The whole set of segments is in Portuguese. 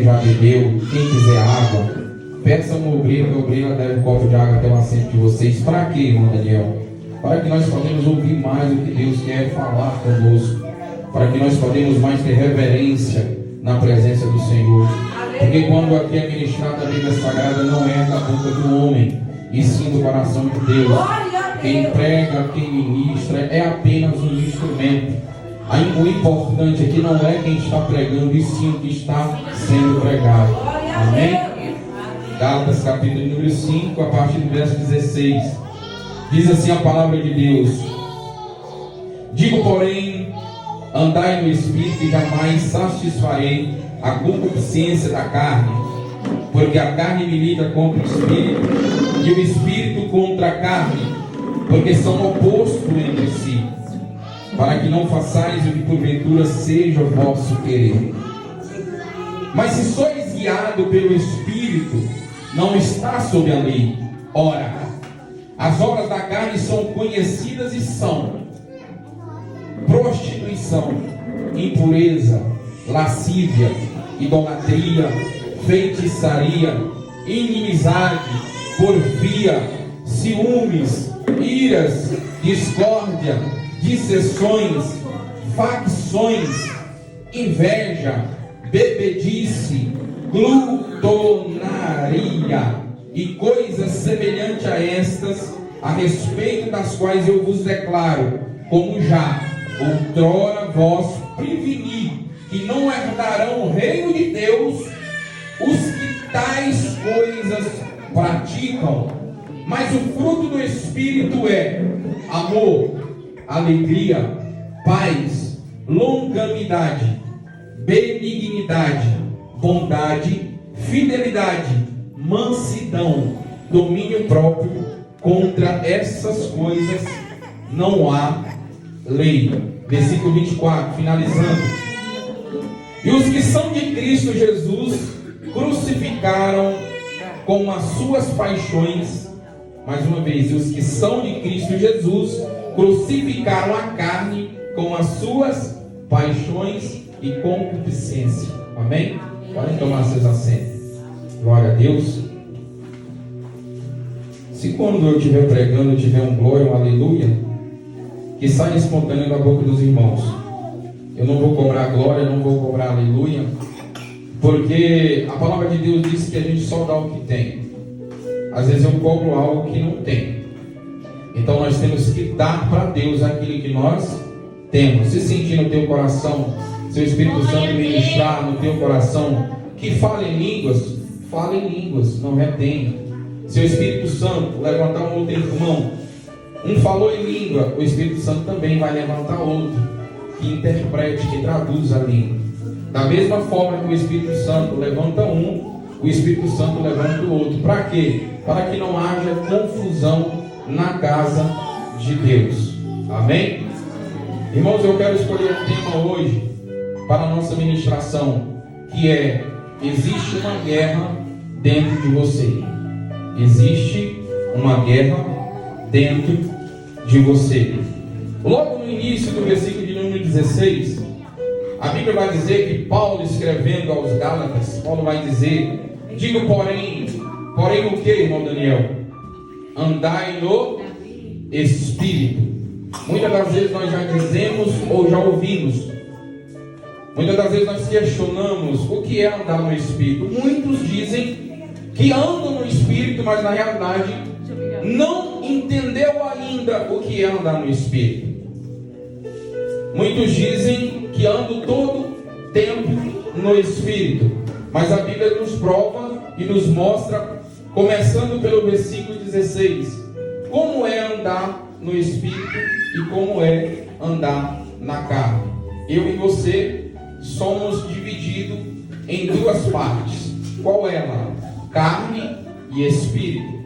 Já bebeu, quem quiser água, peça uma obreira, que a obreira leve um copo de água até o assento de vocês. Para quê, irmão Daniel? Para que nós podemos ouvir mais o que Deus quer falar conosco, para que nós podemos mais ter reverência na presença do Senhor. Porque quando aqui é ministrada a Bíblia Sagrada, não é da boca do homem, e sim do coração de Deus. Quem prega, quem ministra é apenas um instrumento. O importante aqui não é quem está pregando, e sim o que está sendo pregado. Amém? Gálatas capítulo número 5, a partir do verso 16. Diz assim a palavra de Deus: digo, porém, andai no Espírito, e jamais satisfarei a concupiscência da carne, porque a carne milita contra o Espírito, e o Espírito contra a carne, porque são opostos entre si, para que não façais o que porventura seja o vosso querer. Mas se sois guiado pelo Espírito, não está sob a lei. Ora, as obras da carne são conhecidas e são prostituição, impureza, lascívia, idolatria, feitiçaria, inimizade, porfia, ciúmes, iras, discórdia, dissensões, facções, inveja, bebedice, glutonaria e coisas semelhantes a estas, a respeito das quais eu vos declaro, como já outrora vós preveni, que não herdarão o reino de Deus os que tais coisas praticam. Mas o fruto do Espírito é amor, alegria, paz, longanimidade, benignidade, bondade, fidelidade, mansidão, domínio próprio. Contra essas coisas não há lei. Versículo 24, finalizando. E os que são de Cristo Jesus crucificaram com as suas paixões. Mais uma vez, os que são de Cristo Jesus crucificaram a carne com as suas paixões e concupiscência. Amém? Podem tomar seus assentos. Glória a Deus. Se quando eu estiver pregando, eu tiver um glória, um aleluia, que saia espontâneo da boca dos irmãos. Eu não vou cobrar glória, não vou cobrar aleluia, porque a palavra de Deus diz que a gente só dá o que tem. Às vezes eu cobro algo que não tem. Então nós temos que dar para Deus aquilo que nós temos. Se sentir no teu coração, seu Espírito Santo ministrar no teu coração, que fale em línguas, não retenha. Seu Espírito Santo levantar um outro irmão, um falou em língua, o Espírito Santo também vai levantar outro, que interprete, que traduz a língua. Da mesma forma que o Espírito Santo levanta um, o Espírito Santo levanta o outro. Para quê? Para que não haja confusão na casa de Deus. Amém? Irmãos, eu quero escolher um tema hoje para a nossa ministração, que é: existe uma guerra dentro de você. Existe uma guerra dentro de você. Logo no início do versículo de número 16, a Bíblia vai dizer que Paulo, escrevendo aos Gálatas, Paulo vai dizer: digo, porém o que, irmão Daniel? Andai no Espírito. Muitas das vezes nós já dizemos ou já ouvimos. Muitas das vezes nós questionamos o que é andar no Espírito. Muitos dizem que andam no Espírito, mas na realidade não entendeu ainda o que é andar no Espírito. Muitos dizem que andam todo tempo no Espírito, mas a Bíblia nos prova e nos mostra, começando pelo versículo 16, como é andar no Espírito e como é andar na carne. Eu e você somos divididos em duas partes. Qual é ela? Carne e Espírito.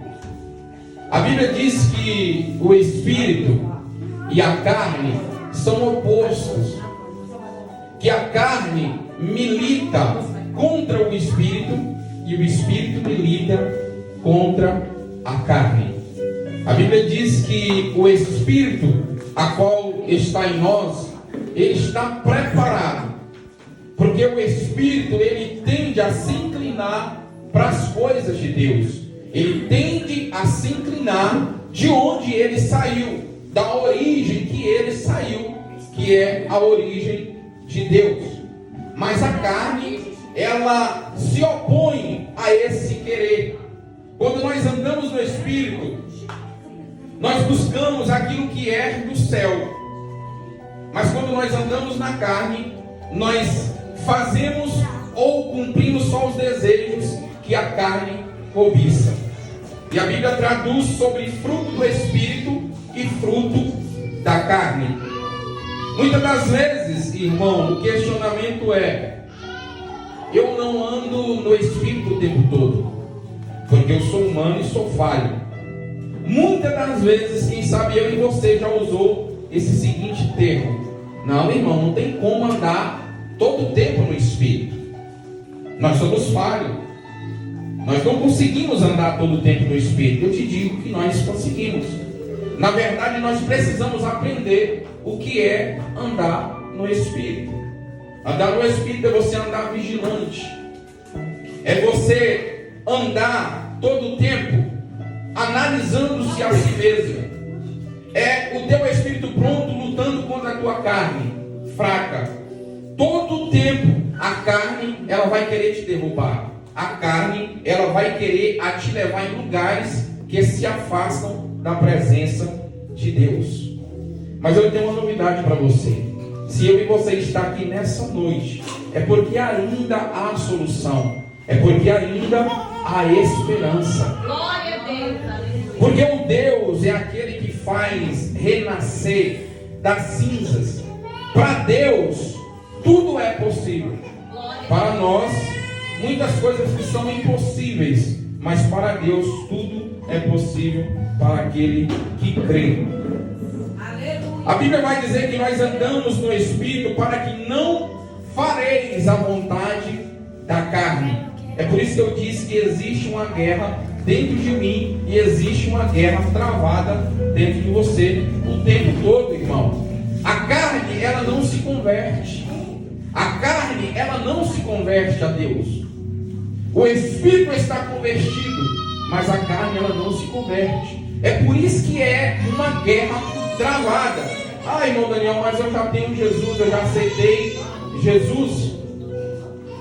A Bíblia diz que o Espírito e a carne são opostos, que a carne milita contra o Espírito e o Espírito milita contra a carne. A Bíblia diz que o Espírito, a qual está em nós, ele está preparado, porque o Espírito, ele tende tende a se inclinar para as coisas de Deus. Ele tende a se inclinar de onde ele saiu, da origem que ele saiu, que é a origem de Deus. Mas a carne, ela se opõe a esse querer. Quando nós andamos no Espírito, nós buscamos aquilo que é do céu. Mas quando nós andamos na carne, nós fazemos ou cumprimos só os desejos que a carne cobiça. E a Bíblia traduz sobre fruto do Espírito e fruto da carne. Muitas das vezes, irmão, o questionamento é: eu não ando no Espírito o tempo todo, porque eu sou humano e sou falho. Muitas das vezes, quem sabe eu e você já usou esse seguinte termo: não, irmão, não tem como andar todo o tempo no Espírito. Nós somos falhos. Nós não conseguimos andar todo o tempo no Espírito. Eu te digo que nós conseguimos. Na verdade, nós precisamos aprender o que é andar no Espírito. Andar no Espírito é você andar vigilante. É você andar todo o tempo analisando-se a si mesmo. É o teu espírito pronto lutando contra a tua carne fraca. Todo o tempo a carne, ela vai querer te derrubar. A carne, ela vai querer a te levar em lugares que se afastam da presença de Deus. Mas eu tenho uma novidade para você. Se eu e você está aqui nessa noite, é porque ainda há solução. É porque ainda há esperança. Glória a Deus. Porque o Deus é aquele que faz renascer das cinzas. Para Deus, tudo é possível. Para nós, muitas coisas que são impossíveis, mas para Deus tudo é possível para aquele que crê. A Bíblia vai dizer que nós andamos no Espírito para que não fareis a vontade da carne. É por isso que eu disse que existe uma guerra dentro de mim e existe uma guerra travada dentro de você o tempo todo, irmão. A carne, ela não se converte. A carne, ela não se converte a Deus. O Espírito está convertido, mas a carne, ela não se converte. É por isso que é uma guerra travada. Ah, irmão Daniel, mas eu já tenho Jesus, eu já aceitei Jesus.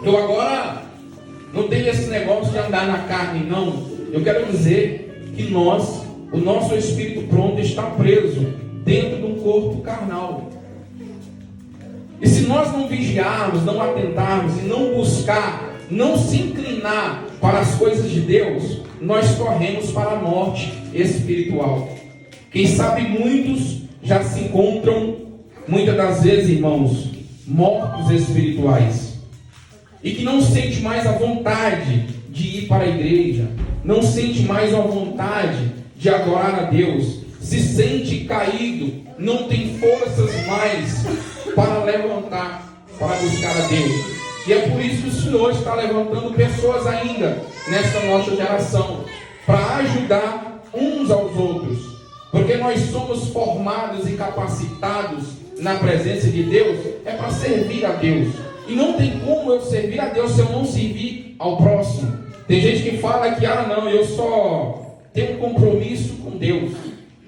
Eu agora não tenho esse negócio de andar na carne, não. Eu quero dizer que o nosso espírito pronto está preso dentro de um corpo carnal. E se nós não vigiarmos, não atentarmos e não buscar, não se inclinar para as coisas de Deus, nós corremos para a morte espiritual. Quem sabe muitos já se encontram, muitas das vezes, irmãos, mortos espirituais. E que não sente mais a vontade de ir para a igreja, não sente mais a vontade de adorar a Deus, se sente caído, não tem forças mais para levantar, para buscar a Deus. E é por isso que o Senhor está levantando pessoas ainda nesta nossa geração, para ajudar uns aos outros, porque nós somos formados e capacitados na presença de Deus, é para servir a Deus. E não tem como eu servir a Deus se eu não servir ao próximo. Tem gente que fala que, não, eu só tenho um compromisso com Deus,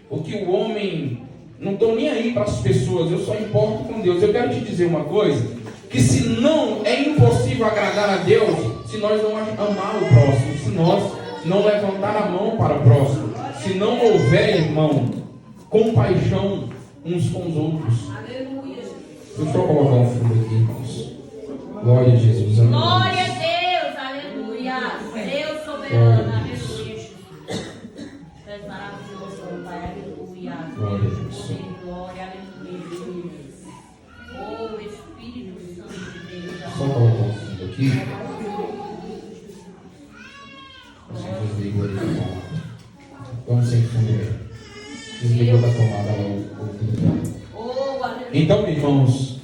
porque o homem, não estou nem aí para as pessoas, eu só importo com Deus. Eu quero te dizer uma coisa, que se não é impossível agradar a Deus, se nós não amar o próximo, se nós não levantar a mão para o próximo, se não houver, irmão, compaixão uns com os outros. Deixa eu colocar um fundo aqui, irmãos. Glória a Jesus, amém. Glória a Deus, aleluia. Deus soberano, aleluia. Deus maravilhoso, Pai, aleluia. Glória a Deus. Glória, aleluia. Oh, Espírito Santo de Deus. Só colocar um fundo aqui. Você desligou ali da tomada. Vamos sem fundo aí. Desligou da tomada lá Oh, aleluia. Então, irmãos,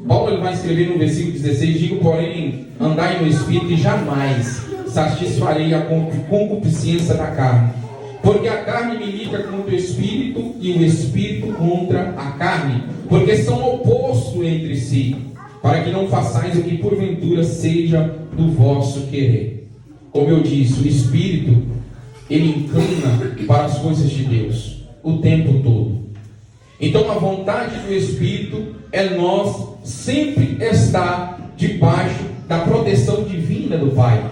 Paulo ele vai escrever no versículo 16: digo, porém, andai no Espírito e jamais satisfarei a concupiscência da carne. Porque a carne milita contra o Espírito e o Espírito contra a carne, porque são opostos entre si, para que não façais o que porventura seja do vosso querer. Como eu disse, o Espírito, ele inclina para as coisas de Deus o tempo todo. Então a vontade do Espírito é nós sempre estar debaixo da proteção divina do Pai,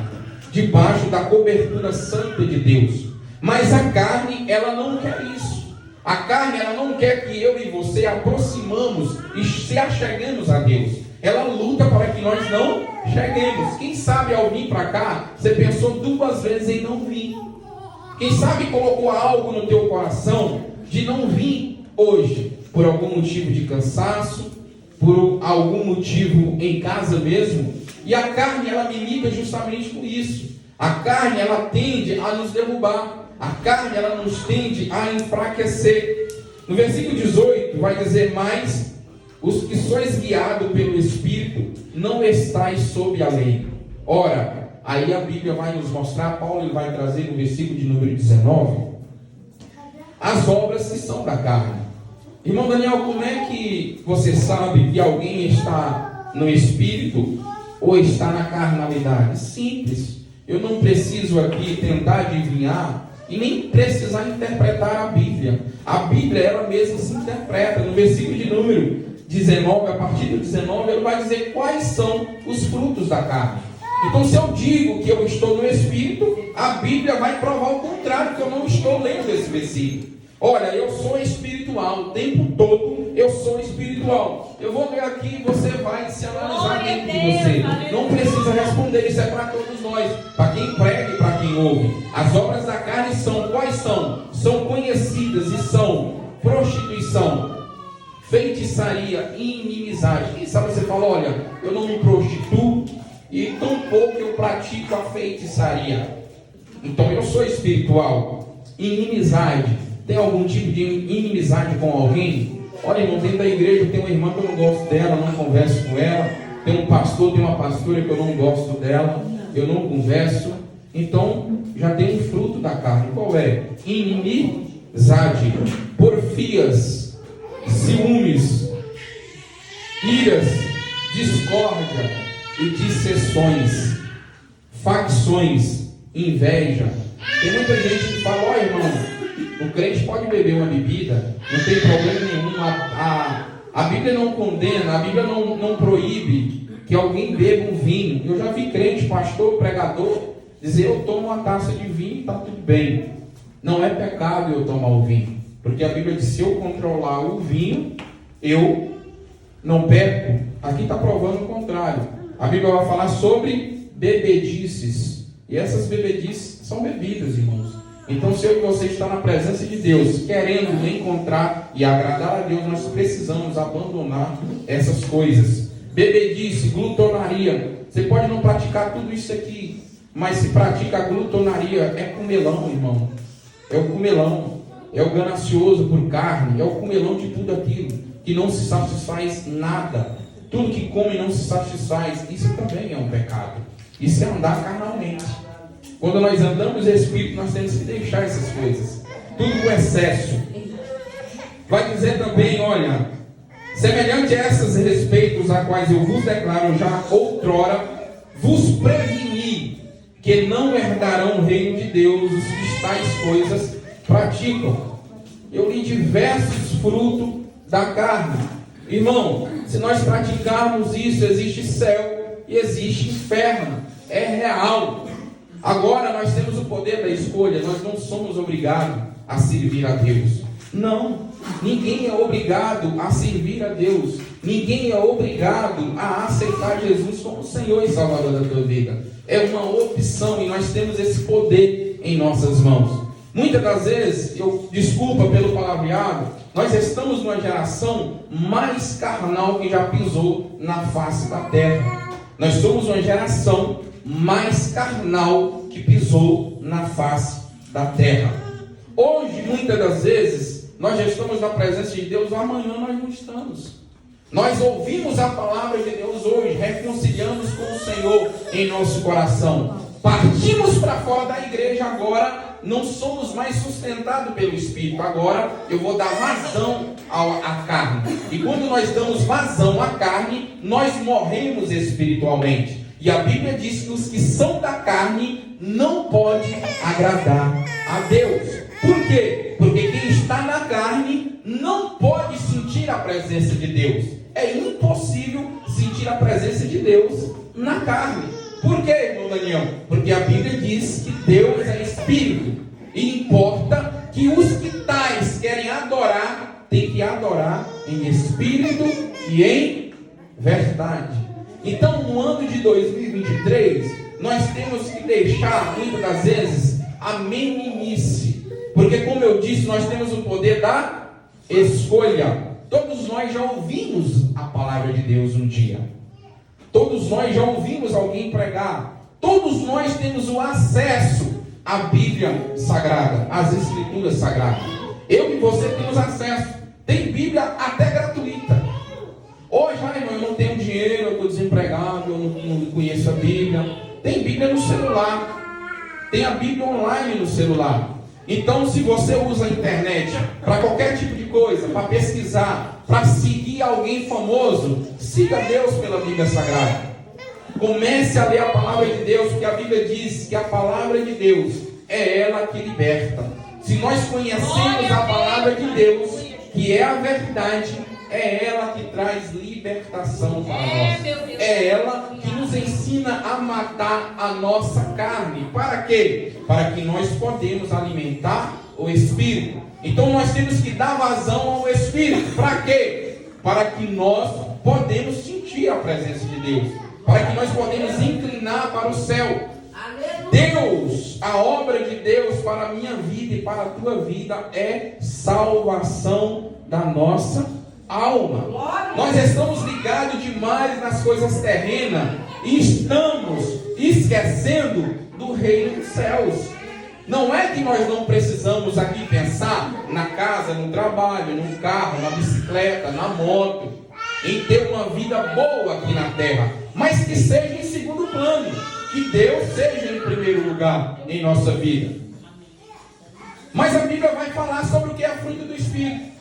debaixo da cobertura santa de Deus. Mas a carne, ela não quer isso. A carne, ela não quer que eu e você aproximamos e se acheguemos a Deus. Ela luta para que nós não cheguemos. Quem sabe ao vir para cá, você pensou 2 vezes em não vir. Quem sabe colocou algo no teu coração de não vir hoje, por algum motivo de cansaço, por algum motivo em casa mesmo. E a carne, ela milita justamente com isso. A carne, ela tende a nos derrubar. A carne, ela nos tende a enfraquecer. No versículo 18 vai dizer: mas os que sois guiados pelo Espírito, não estáis sob a lei. Ora, aí a Bíblia vai nos mostrar, Paulo ele vai trazer no versículo de número 19, as obras que são da carne. Irmão Daniel, como é que você sabe que alguém está no Espírito ou está na carnalidade? Simples. Eu não preciso aqui tentar adivinhar e nem precisar interpretar a Bíblia. A Bíblia, ela mesma se interpreta. No versículo de número 19, a partir do 19, ele vai dizer quais são os frutos da carne. Então, se eu digo que eu estou no Espírito, a Bíblia vai provar o contrário, que eu não estou lendo esse versículo. Olha, eu sou espiritual, o tempo todo eu sou espiritual. Eu vou ler aqui e você vai se analisar dentro de você. Não precisa responder, isso é para todos nós, para quem prega e para quem ouve. As obras da carne são, quais são? São conhecidas e são prostituição, feitiçaria e inimizade. Quem sabe você fala: olha, eu não me prostituo e tampouco eu pratico a feitiçaria. Então eu sou espiritual. Inimizade. Tem algum tipo de inimizade com alguém? Olha, irmão, dentro da igreja tem uma irmã que eu não gosto dela, não converso com ela. Tem um pastor, tem uma pastora que eu não gosto dela, eu não converso. Então, já tem um fruto da carne. Qual é? Inimizade, porfias, ciúmes, iras, discórdia e dissensões, facções, inveja. Tem muita gente que fala: ó, irmão, o crente pode beber uma bebida, não tem problema nenhum. A Bíblia não condena, a Bíblia não proíbe que alguém beba um vinho. Eu já vi crente, pastor, pregador, dizer: eu tomo uma taça de vinho e está tudo bem. Não é pecado eu tomar o vinho, porque a Bíblia diz: se eu controlar o vinho, eu não peco. Aqui está provando o contrário. A Bíblia vai falar sobre bebedices, e essas bebedices são bebidas, irmãos. Então, se eu e você está na presença de Deus, querendo encontrar e agradar a Deus, nós precisamos abandonar essas coisas. Bebedice, glutonaria. Você pode não praticar tudo isso aqui, mas se pratica a glutonaria, é comelão, irmão. É o comelão, é o ganancioso por carne, é o comelão de tudo aquilo que não se satisfaz nada. Tudo que come não se satisfaz. Isso também é um pecado. Isso é andar carnalmente. Quando nós andamos em Espírito, nós temos que deixar essas coisas. Tudo com excesso. Vai dizer também: olha, semelhante a essas respeitos a quais eu vos declaro já outrora, vos preveni que não herdarão o reino de Deus os que tais coisas praticam. Eu li diversos frutos da carne. Irmão, se nós praticarmos isso, existe céu e existe inferno. É real. Agora nós temos o poder da escolha. Nós não somos obrigados a servir a Deus. Não, ninguém é obrigado a servir a Deus. Ninguém é obrigado a aceitar Jesus como Senhor e Salvador da tua vida. É uma opção e nós temos esse poder em nossas mãos. Muitas das vezes, desculpa pelo palavreado, nós estamos numa geração mais carnal que já pisou na face da terra. Nós somos uma geração mais carnal que pisou na face da terra. Hoje, muitas das vezes, nós já estamos na presença de Deus, amanhã nós não estamos. Nós ouvimos a palavra de Deus hoje, reconciliamos com o Senhor em nosso coração. Partimos para fora da igreja agora, não somos mais sustentados pelo Espírito. Agora eu vou dar vazão à carne. E quando nós damos vazão à carne, nós morremos espiritualmente. E a Bíblia diz que os que são da carne não podem agradar a Deus. Por quê? Porque quem está na carne não pode sentir a presença de Deus. É impossível sentir a presença de Deus na carne. Por quê, irmão Daniel? Porque a Bíblia diz que Deus é Espírito. E importa que os que tais querem adorar, tem que adorar em espírito e em verdade. Então, no ano de 2023, nós temos que deixar, muitas das vezes, a meninice. Porque, como eu disse, nós temos o poder da escolha. Todos nós já ouvimos a palavra de Deus um dia. Todos nós já ouvimos alguém pregar. Todos nós temos o acesso à Bíblia Sagrada, às Escrituras Sagradas. Eu e você temos acesso. Tem Bíblia até gratuita. Hoje, irmão, eu não tenho dinheiro, eu estou desempregado, eu não conheço a Bíblia. Tem Bíblia no celular. Tem a Bíblia online no celular. Então, se você usa a internet para qualquer tipo de coisa, para pesquisar, para seguir alguém famoso, siga Deus pela Bíblia Sagrada. Comece a ler a palavra de Deus, porque a Bíblia diz que a palavra de Deus é ela que liberta. Se nós conhecemos a palavra de Deus, que é a verdade, é ela que traz libertação para nós. É ela que nos ensina a matar a nossa carne. Para quê? Para que nós podemos alimentar o Espírito. Então nós temos que dar vazão ao Espírito. Para quê? Para que nós podemos sentir a presença de Deus. Para que nós podemos inclinar para o céu. Deus, a obra de Deus para a minha vida e para a tua vida é salvação da nossa alma. Nós estamos ligados demais nas coisas terrenas e estamos esquecendo do reino dos céus. Não é que nós não precisamos aqui pensar na casa, no trabalho, no carro, na bicicleta, na moto, em ter uma vida boa aqui na terra, mas que seja em segundo plano, que Deus seja em primeiro lugar em nossa vida. Mas a Bíblia vai falar sobre o que é fruto do Espírito.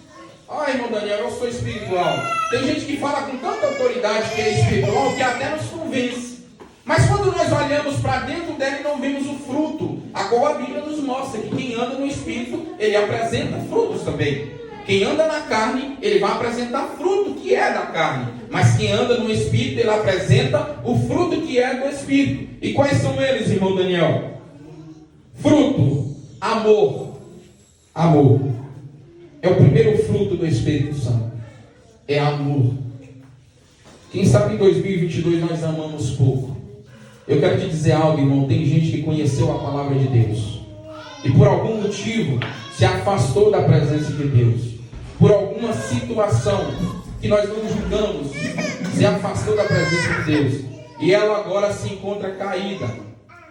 Irmão Daniel, eu sou espiritual. Tem gente que fala com tanta autoridade que é espiritual que até nos convence. Mas quando nós olhamos para dentro dela e não vemos o fruto, a qual a Bíblia nos mostra que quem anda no Espírito, ele apresenta frutos também. Quem anda na carne, ele vai apresentar fruto que é da carne. Mas quem anda no Espírito, ele apresenta o fruto que é do Espírito. E quais são eles, irmão Daniel? Fruto, amor. Amor. É o primeiro fruto do Espírito Santo. É amor. Quem sabe em 2022 nós amamos pouco. Eu quero te dizer algo, irmão. Tem gente que conheceu a palavra de Deus e por algum motivo se afastou da presença de Deus. Por alguma situação que nós não julgamos, se afastou da presença de Deus. E ela agora se encontra caída.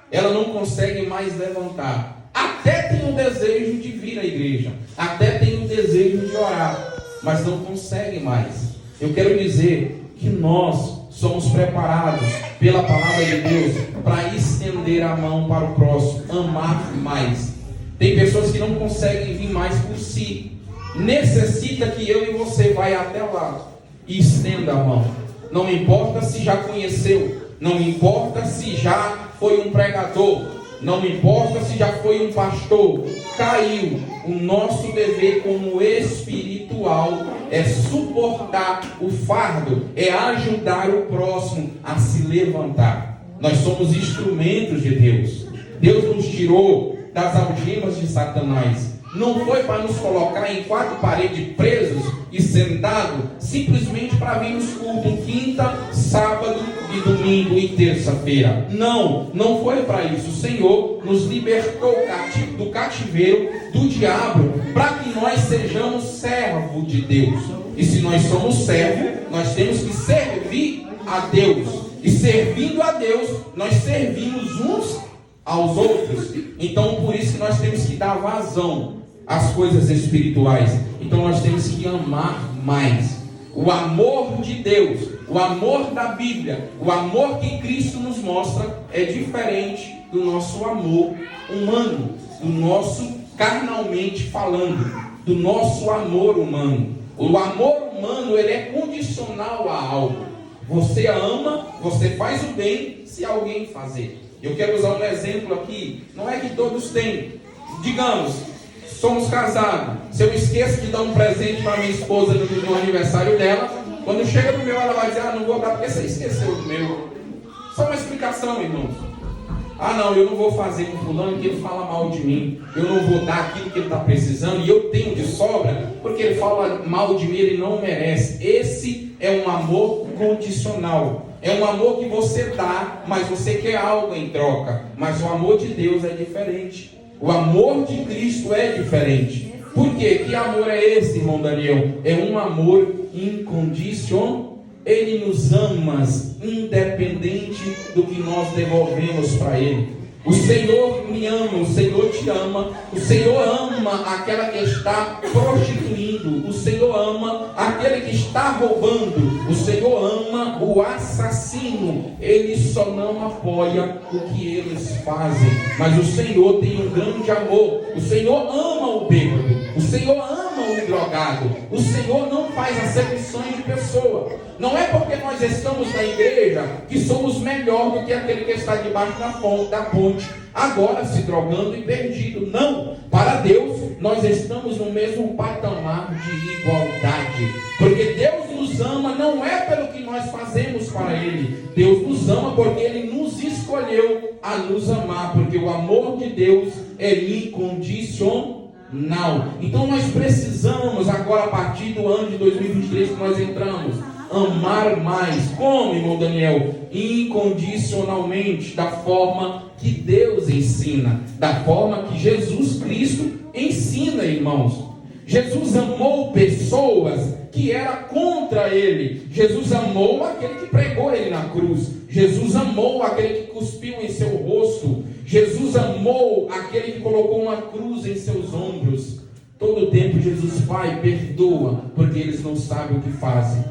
Ela não consegue mais levantar. Até tem o desejo de vir à igreja. Até tem o desejo de orar. Mas não consegue mais. Eu quero dizer que nós somos preparados pela palavra de Deus para estender a mão para o próximo. Amar mais. Tem pessoas que não conseguem vir mais por si. Necessita que eu e você vai até lá e estenda a mão. Não importa se já conheceu. Não importa se já foi um pregador. Não importa se já foi um pastor. Caiu. O nosso dever como espiritual é suportar o fardo, é ajudar o próximo a se levantar. Nós somos instrumentos de Deus. Deus nos tirou das algemas de Satanás. Não foi para nos colocar em quatro paredes presos e sentados simplesmente para vir nos cultos quinta, sábado e domingo e terça-feira. Não foi para isso. O Senhor nos libertou do cativeiro do diabo para que nós sejamos servos de Deus. E se nós somos servos, nós temos que servir a Deus. E servindo a Deus, nós servimos uns aos outros. Então por isso que nós temos que dar vazão às coisas espirituais. Então nós temos que amar mais. O amor de Deus, o amor da Bíblia, o amor que Cristo nos mostra é diferente do nosso amor humano, do nosso carnalmente falando, do nosso amor humano. O amor humano, ele é condicional a algo. Você ama, você faz o bem se alguém fazer. Eu quero usar um exemplo aqui. Não é que todos têm. Digamos, somos casados. Se eu esqueço de dar um presente para minha esposa no aniversário dela, quando chega no meu, ela vai dizer: não vou dar porque você esqueceu do meu. Só uma explicação, irmãos. Não, eu não vou fazer com fulano que ele fala mal de mim. Eu não vou dar aquilo que ele está precisando e eu tenho de sobra porque ele fala mal de mim, ele não merece. Esse é um amor condicional. É um amor que você dá, mas você quer algo em troca. Mas o amor de Deus é diferente. O amor de Cristo é diferente. Por quê? Que amor é esse, irmão Daniel? É um amor incondicional. Ele nos ama independente do que nós devolvemos para Ele. O Senhor me ama, o Senhor te ama. O Senhor ama aquela que está prostituindo. O Senhor ama aquele que está roubando. O Senhor ama o assassino. Ele só não apoia o que eles fazem. Mas o Senhor tem um grande amor. O Senhor ama o bêbado. O Senhor ama o drogado. O Senhor não faz acepções de pessoa. Não é porque nós estamos na igreja que somos melhor do que aquele que está debaixo da ponte, agora se drogando e perdido. Não, para Deus nós estamos no mesmo patamar de igualdade, porque Deus nos ama não é pelo que nós fazemos para Ele. Deus nos ama porque Ele nos escolheu a nos amar, porque o amor de Deus é incondicional. Então nós precisamos agora, a partir do ano de 2023 que nós entramos, amar mais. Como, irmão Daniel? Incondicionalmente, da forma que Deus ensina, da forma que Jesus Cristo ensina, irmãos. Jesus amou pessoas que eram contra Ele. Jesus amou aquele que pregou Ele na cruz. Jesus amou aquele que cuspiu em seu rosto. Jesus amou aquele que colocou uma cruz em seus ombros. Todo o tempo Jesus, Pai, perdoa, porque eles não sabem o que fazem.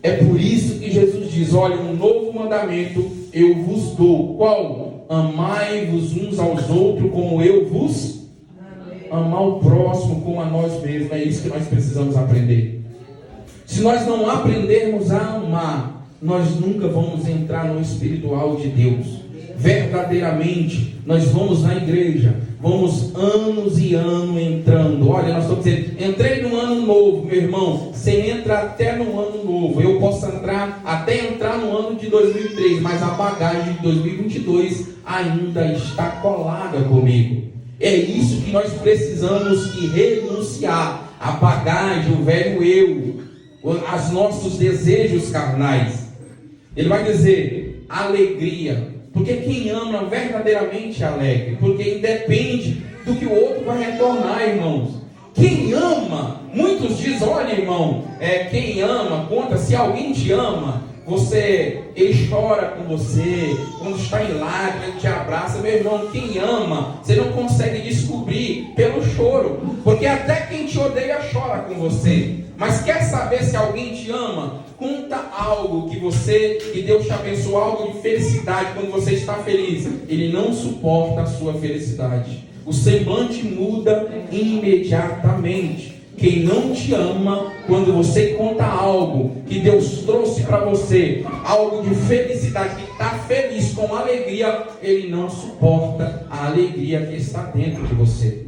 É por isso que Jesus diz: olha, um novo mandamento eu vos dou. Qual? Amai-vos uns aos outros como eu vos amar o próximo como a nós mesmos. É isso que nós precisamos aprender. Se nós não aprendermos a amar, nós nunca vamos entrar no espiritual de Deus. Verdadeiramente, nós vamos na igreja, vamos anos e anos entrando. Olha, nós estamos dizendo: entrei no ano novo, meu irmão. Você entra até no ano novo. Eu posso até entrar no ano de 2003, mas a bagagem de 2022 ainda está colada comigo. É isso que nós precisamos que renunciar. A bagagem, o velho eu, os nossos desejos carnais. Ele vai dizer: alegria. Porque quem ama verdadeiramente é alegre. Porque independe do que o outro vai retornar, irmãos. Quem ama, muitos dizem: olha, irmão, quem ama, conta, se alguém te ama, ele chora com você, quando está em lágrimas, ele te abraça. Meu irmão, quem ama, você não consegue descobrir pelo choro, porque até quem te odeia chora com você. Mas quer saber se alguém te ama? Conta algo que Deus te abençoou, algo de felicidade. Quando você está feliz, Ele não suporta a sua felicidade. O semblante muda imediatamente. Quem não te ama, quando você conta algo que Deus trouxe para você, algo de felicidade, que está feliz com alegria, ele não suporta a alegria que está dentro de você.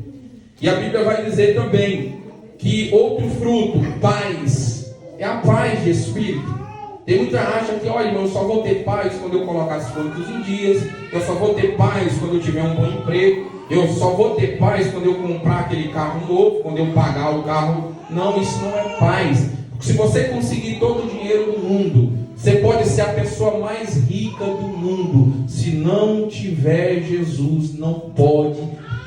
E a Bíblia vai dizer também que outro fruto, paz, é a paz de espírito. Tem muita gente que acha que, olha, irmão, eu só vou ter paz quando eu colocar as contas em dias, eu só vou ter paz quando eu tiver um bom emprego, eu só vou ter paz quando eu comprar aquele carro novo, quando eu pagar o carro. Não, isso não é paz. Se você conseguir todo o dinheiro do mundo, você pode ser a pessoa mais rica do mundo. Se não tiver Jesus, não pode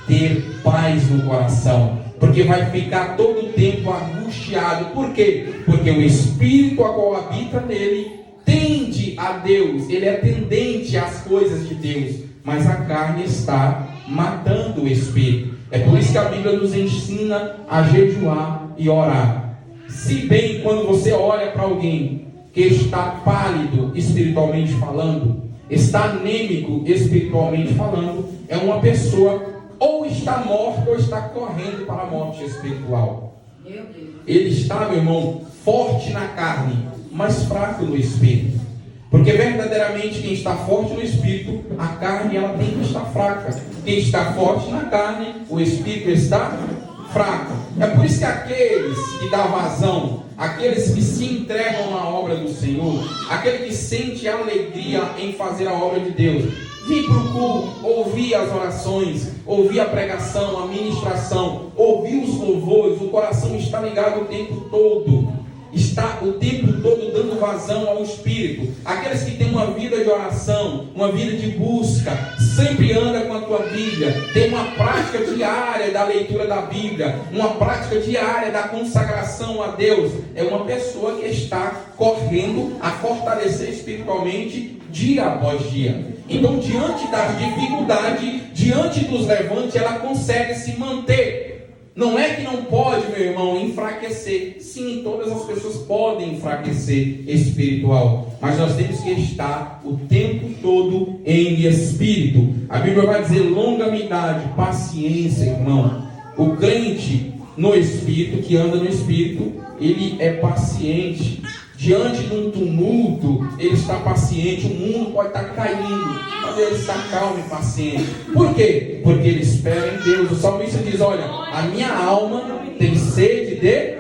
ter paz no coração. Porque vai ficar todo o tempo angustiado. Por quê? Porque o Espírito a qual habita nele tende a Deus. Ele é tendente às coisas de Deus. Mas a carne está matando o Espírito. É por isso que a Bíblia nos ensina a jejuar e orar. Se bem quando você olha para alguém que está pálido espiritualmente falando, está anêmico espiritualmente falando, é uma pessoa ou está morta ou está correndo para a morte espiritual. Ele está, meu irmão, forte na carne, mas fraco no espírito. Porque verdadeiramente quem está forte no espírito, a carne ela tem que estar fraca. Quem está forte na carne, o espírito está fraco. É por isso que aqueles que dão vazão, aqueles que se entregam na obra do Senhor, aquele que sente alegria em fazer a obra de Deus, vir para o culto, ouvir as orações, ouvir a pregação, a ministração, ouvir os louvores, o coração está ligado o tempo todo. Está o tempo todo dando vazão ao Espírito. Aqueles que têm uma vida de oração, uma vida de busca, sempre anda com a tua Bíblia, tem uma prática diária da leitura da Bíblia, uma prática diária da consagração a Deus. É uma pessoa que está correndo a fortalecer espiritualmente dia após dia. Então, diante das dificuldades, diante dos levantes, ela consegue se manter. Não é que não pode, meu irmão, enfraquecer. Sim, todas as pessoas podem enfraquecer espiritual. Mas nós temos que estar o tempo todo em espírito. A Bíblia vai dizer longanimidade, paciência, irmão. O crente no espírito, que anda no espírito, ele é paciente. Diante de um tumulto, ele está paciente. O mundo pode estar caindo, mas ele está calmo e paciente. Por quê? Porque ele espera em Deus. O salmista diz: olha, a minha alma tem sede de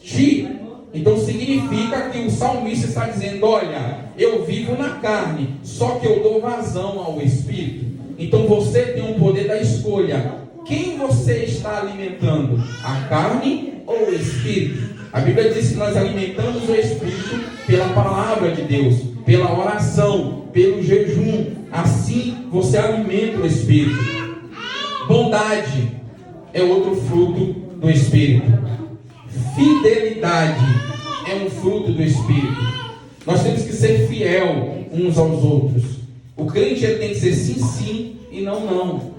ti. Então significa que o salmista está dizendo: olha, eu vivo na carne, só que eu dou vazão ao Espírito. Então você tem o poder da escolha. Quem você está alimentando? A carne ou o Espírito? A Bíblia diz que nós alimentamos o Espírito pela palavra de Deus, pela oração, pelo jejum. Assim você alimenta o Espírito. Bondade é outro fruto do Espírito. Fidelidade é um fruto do Espírito. Nós temos que ser fiel uns aos outros. O crente ele tem que ser sim, sim e não, não.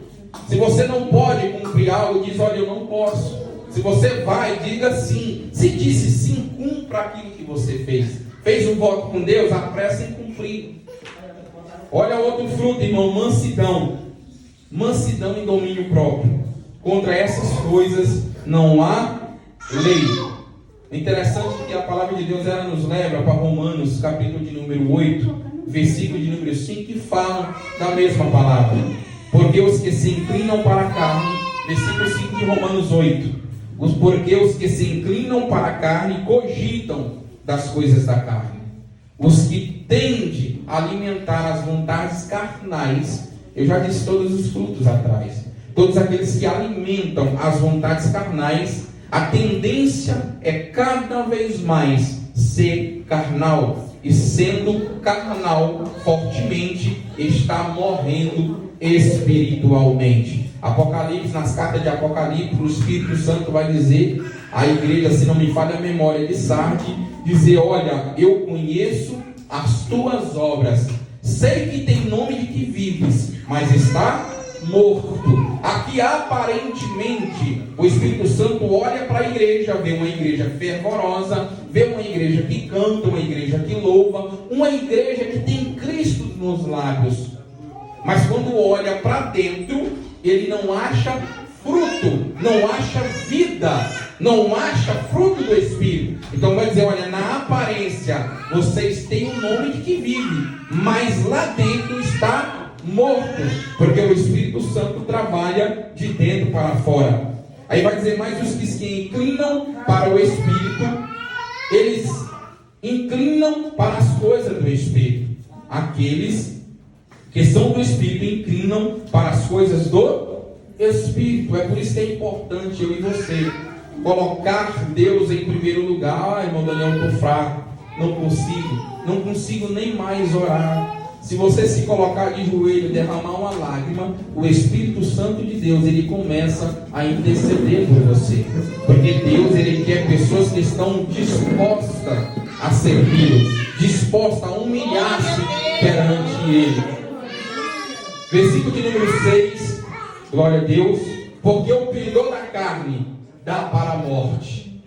Se você não pode cumprir algo, diz: olha, eu não posso. Se você vai, diga sim. Se disse sim, cumpra aquilo que você fez. Fez um voto com Deus, apresse em cumprir. Olha outro fruto, irmão: mansidão. Mansidão e domínio próprio. Contra essas coisas não há lei. Interessante que a palavra de Deus ela nos leva para Romanos, capítulo de número 8, versículo de número 5, que fala da mesma palavra. Porque os que se inclinam para a carne, versículo 5 de Romanos 8. Porque os que se inclinam para a carne cogitam das coisas da carne. Os que tendem a alimentar as vontades carnais, eu já disse todos os frutos atrás. Todos aqueles que alimentam as vontades carnais, a tendência é cada vez mais ser carnal. E sendo carnal, fortemente está morrendo espiritualmente. Apocalipse, nas cartas de Apocalipse, o Espírito Santo vai dizer à igreja, se não me falha a memória, de Sardes, dizer: olha, eu conheço as tuas obras, sei que tem nome de que vives, mas está morto. Aqui aparentemente o Espírito Santo olha para a igreja, vê uma igreja fervorosa, vê uma igreja que canta, uma igreja que louva, uma igreja que tem Cristo nos lábios. Mas quando olha para dentro, ele não acha fruto, não acha vida, não acha fruto do Espírito. Então vai dizer: olha, na aparência vocês têm o nome de que vive, mas lá dentro está morto, porque o Espírito Santo trabalha de dentro para fora. Aí vai dizer: mas os que se inclinam para o Espírito, eles inclinam para as coisas do Espírito. Aqueles que são do Espírito inclinam para as coisas do Espírito. É por isso que é importante eu e você colocar Deus em primeiro lugar. Ah, irmão Daniel, eu estou fraco, não consigo nem mais orar. Se você se colocar de joelho e derramar uma lágrima, o Espírito Santo de Deus, ele começa a interceder por você. Porque Deus, ele quer pessoas que estão dispostas a servi-lo, dispostas a humilhar-se perante ele. Versículo de número 6, glória a Deus. Porque o pendor da carne dá para a morte.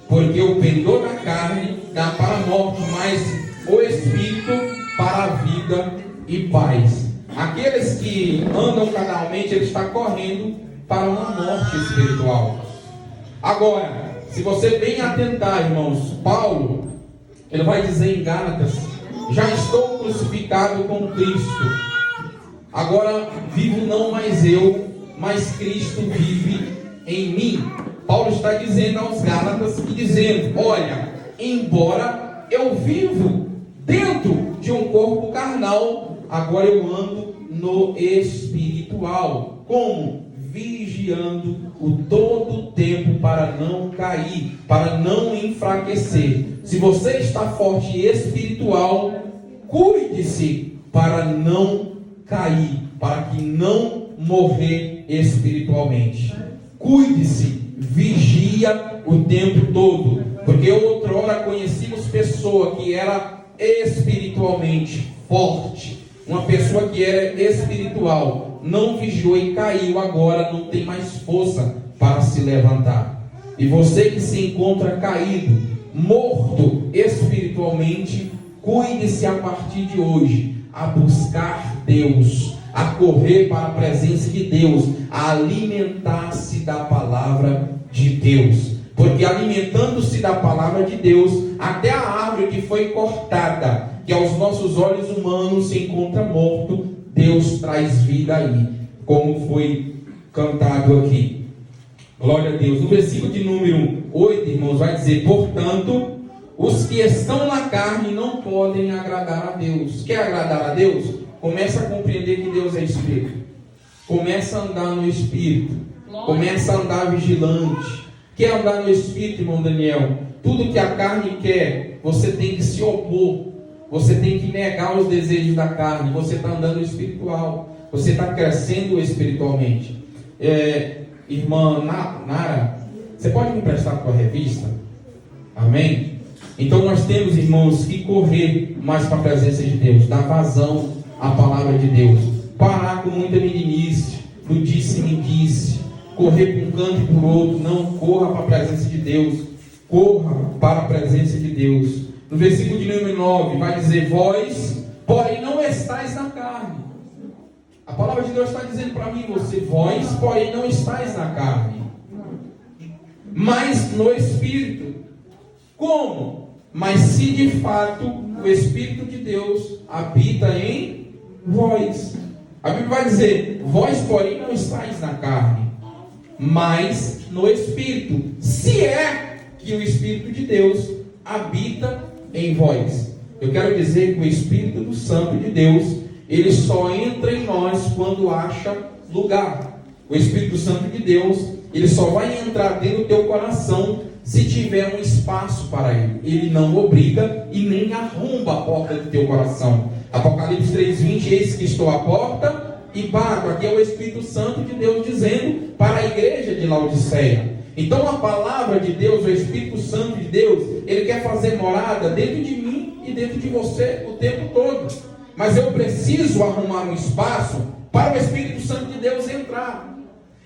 Porque o pendor da carne dá para a morte, mas o Espírito para a vida e paz. Aqueles que andam carnalmente, ele está correndo para uma morte espiritual. Agora, se você bem atentar, irmãos, Paulo, ele vai dizer em Gálatas: já estou crucificado com Cristo. Agora vivo não mais eu, mas Cristo vive em mim. Paulo está dizendo aos Gálatas e dizendo: olha, embora eu vivo dentro de um corpo carnal, agora eu ando no espiritual. Como? Vigiando o todo o tempo para não cair, para não enfraquecer. Se você está forte espiritual, cuide-se para não cair, para que não morrer espiritualmente. Cuide-se, vigia o tempo todo, porque outrora conhecíamos pessoa que era espiritualmente forte, uma pessoa que era espiritual, não vigiou e caiu, agora não tem mais força para se levantar. E você que se encontra caído, morto espiritualmente, cuide-se a partir de hoje a buscar Deus, a correr para a presença de Deus, a alimentar-se da palavra de Deus. Porque alimentando-se da palavra de Deus, até a árvore que foi cortada, que aos nossos olhos humanos se encontra morto, Deus traz vida aí, como foi cantado aqui. Glória a Deus. No versículo de número 8, irmãos, vai dizer: portanto, os que estão na carne não podem agradar a Deus. Quer agradar a Deus? Começa a compreender que Deus é Espírito. Começa a andar no Espírito. Começa a andar vigilante. Quer andar no Espírito, irmão Daniel? Tudo que a carne quer, você tem que se opor. Você tem que negar os desejos da carne. Você está andando no espiritual. Você está crescendo espiritualmente. Irmã Nara, você pode me emprestar a tua revista? Amém? Então nós temos, irmãos, que correr mais para a presença de Deus, dar vazão à palavra de Deus, parar com muita meninice, do disse-me-disse, correr por um canto e por outro. Não, corra para a presença de Deus, corra para a presença de Deus. No versículo de número 9 vai dizer: vós, porém, não estáis na carne. A palavra de Deus está dizendo para mim e você: vós, porém, não estáis na carne, mas no Espírito. Como? Mas se de fato o Espírito de Deus habita em vós. A Bíblia vai dizer: vós, porém, não estáis na carne, mas no Espírito. Se é que o Espírito de Deus habita em vós. Eu quero dizer que o Espírito Santo de Deus, ele só entra em nós quando acha lugar. O Espírito Santo de Deus, ele só vai entrar dentro do teu coração se tiver um espaço para ele. Ele não obriga e nem arromba a porta do teu coração. Apocalipse 3:20: eis que estou à porta e bato. Aqui é o Espírito Santo de Deus dizendo para a igreja de Laodiceia. Então a palavra de Deus, o Espírito Santo de Deus, ele quer fazer morada dentro de mim e dentro de você o tempo todo. Mas eu preciso arrumar um espaço para o Espírito Santo de Deus entrar.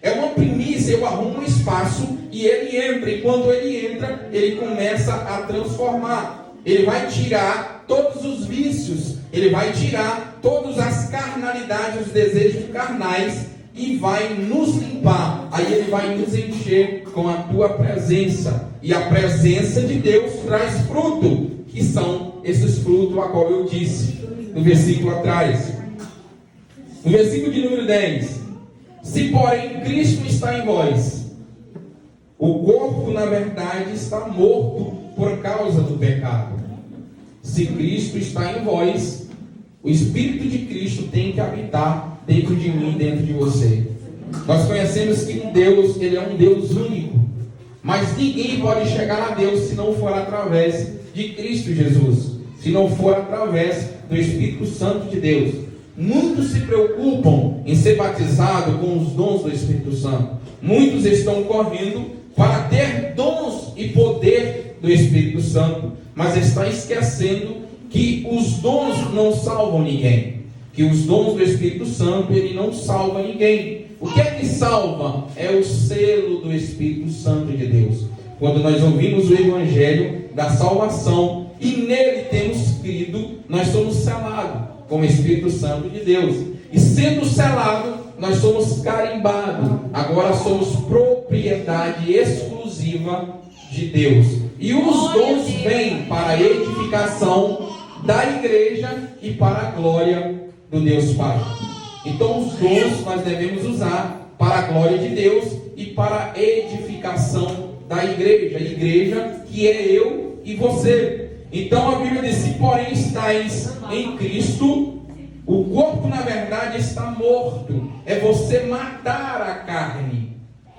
É uma primícia, eu arrumo um espaço e ele entra. E quando ele entra, ele começa a transformar. Ele vai tirar todos os vícios, ele vai tirar todas as carnalidades, os desejos carnais, e vai nos limpar. Aí ele vai nos encher com a tua presença. E a presença de Deus traz fruto, que são esses frutos a qual eu disse no versículo atrás. No versículo de número 10: se porém Cristo está em vós, o corpo na verdade está morto por causa do pecado. Se Cristo está em vós, o Espírito de Cristo tem que habitar dentro de mim, dentro de você. Nós conhecemos que Deus, ele é um Deus único, mas ninguém pode chegar a Deus se não for através de Cristo Jesus, se não for através do Espírito Santo de Deus. Muitos se preocupam em ser batizados com os dons do Espírito Santo. Muitos estão correndo para ter dons e poder do Espírito Santo, mas está esquecendo que os dons não salvam ninguém. Que os dons do Espírito Santo, ele não salva ninguém. O que é que salva? É o selo do Espírito Santo de Deus. Quando nós ouvimos o Evangelho da salvação e nele temos crido, nós somos selados com o Espírito Santo de Deus. E sendo selado, nós somos carimbados. Agora somos propriedade exclusiva exclusiva de Deus. E os dons vêm para a edificação da igreja e para a glória do Deus Pai. Então os dons nós devemos usar para a glória de Deus e para a edificação da igreja. A igreja que é eu e você. Então a Bíblia diz: se porém estáis em Cristo, o corpo na verdade está morto. É você matar a carne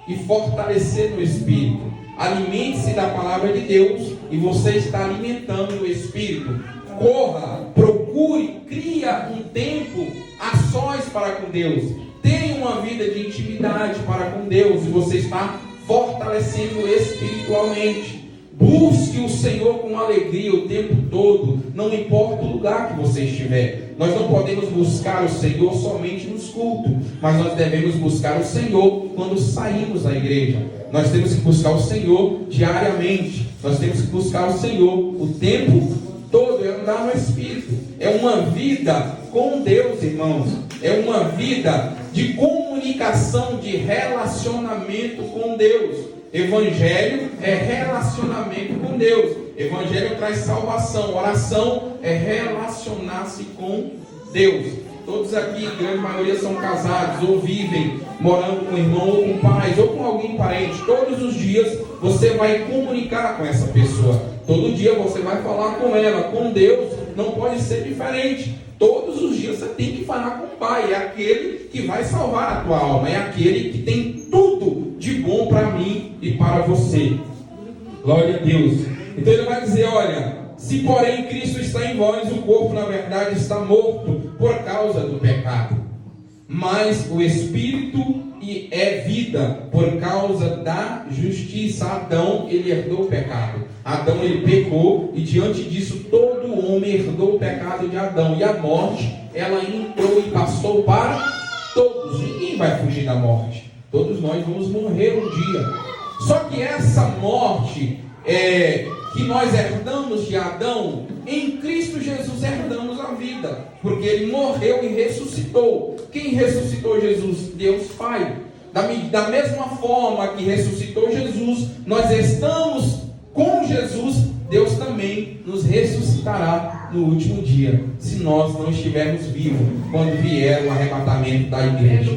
e fortalecer no espírito. Alimente-se da palavra de Deus e você está alimentando o espírito. Corra, procure, cria um tempo a sós para com Deus. Tenha uma vida de intimidade para com Deus e você está fortalecendo espiritualmente. Busque o Senhor com alegria o tempo todo, não importa o lugar que você estiver. Nós não podemos buscar o Senhor somente nos cultos, mas nós devemos buscar o Senhor quando saímos da igreja. Nós temos que buscar o Senhor diariamente. Nós temos que buscar o Senhor o tempo todo. É andar no Espírito. É uma vida com Deus, irmãos. É uma vida de comunicação, de relacionamento com Deus. Evangelho é relacionamento com Deus. Evangelho traz salvação. Oração é relacionar-se com Deus. Todos aqui, a grande maioria, são casados ou vivem morando com um irmão ou com pais ou com alguém parente. Todos os dias você vai comunicar com essa pessoa. Todo dia você vai falar com ela. Com Deus não pode ser diferente. Todos os dias você tem que falar com o Pai. É aquele que vai salvar a tua alma. É aquele que tem tudo de bom para mim e para você. Glória a Deus. Então ele vai dizer: olha, se porém Cristo está em vós, o corpo na verdade está morto por causa do pecado, mas o Espírito é vida por causa da justiça. Adão, ele herdou o pecado. Adão, ele pecou, e diante disso todo homem herdou o pecado de Adão. E a morte, ela entrou e passou para todos. Ninguém vai fugir da morte. Todos nós vamos morrer um dia. Só que essa morte que nós herdamos de Adão, em Cristo Jesus herdamos a vida, porque ele morreu e ressuscitou. Quem ressuscitou Jesus? Deus Pai. Da mesma forma que ressuscitou Jesus, nós estamos com Jesus. Deus também nos ressuscitará no último dia, se nós não estivermos vivos quando vier o arrebatamento da igreja.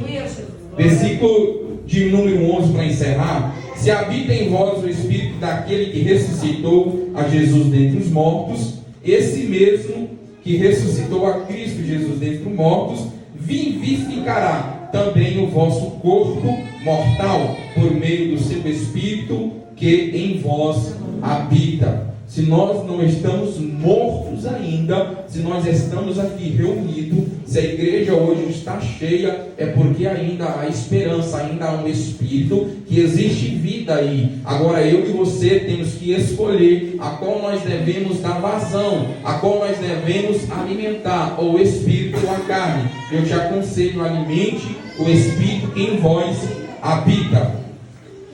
Versículo de número 11 para encerrar: se habita em vós o Espírito daquele que ressuscitou a Jesus dentre os mortos, esse mesmo que ressuscitou a Cristo Jesus dentre os mortos, vivificará também o vosso corpo mortal, por meio do seu Espírito que em vós habita. Se nós não estamos mortos ainda, se nós estamos aqui reunidos, se a igreja hoje está cheia, é porque ainda há esperança, ainda há um Espírito, que existe vida aí. Agora eu e você temos que escolher a qual nós devemos dar vazão, a qual nós devemos alimentar, ou o Espírito ou a carne. Eu te aconselho, alimente o Espírito que em vós habita.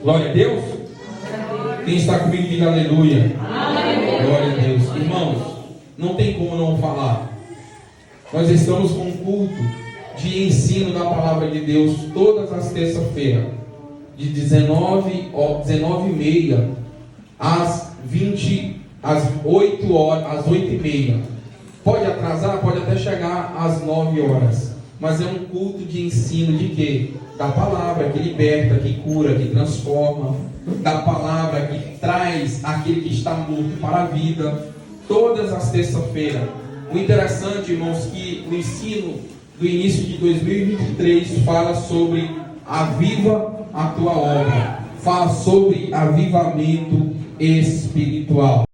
Glória a Deus. Quem está comigo, diga aleluia. Glória a Deus. Irmãos, não tem como não falar. Nós estamos com um culto de ensino da palavra de Deus todas as terças-feiras, de 19h30 às 8 horas, às 8h30. Pode atrasar, pode até chegar às 9 horas. Mas é um culto de ensino de quê? Da palavra que liberta, que cura, que transforma. Da palavra que traz aquele que está morto para a vida. Todas as terças-feiras. O interessante, irmãos, que o ensino do início de 2023 fala sobre aviva a tua obra. Fala sobre avivamento espiritual.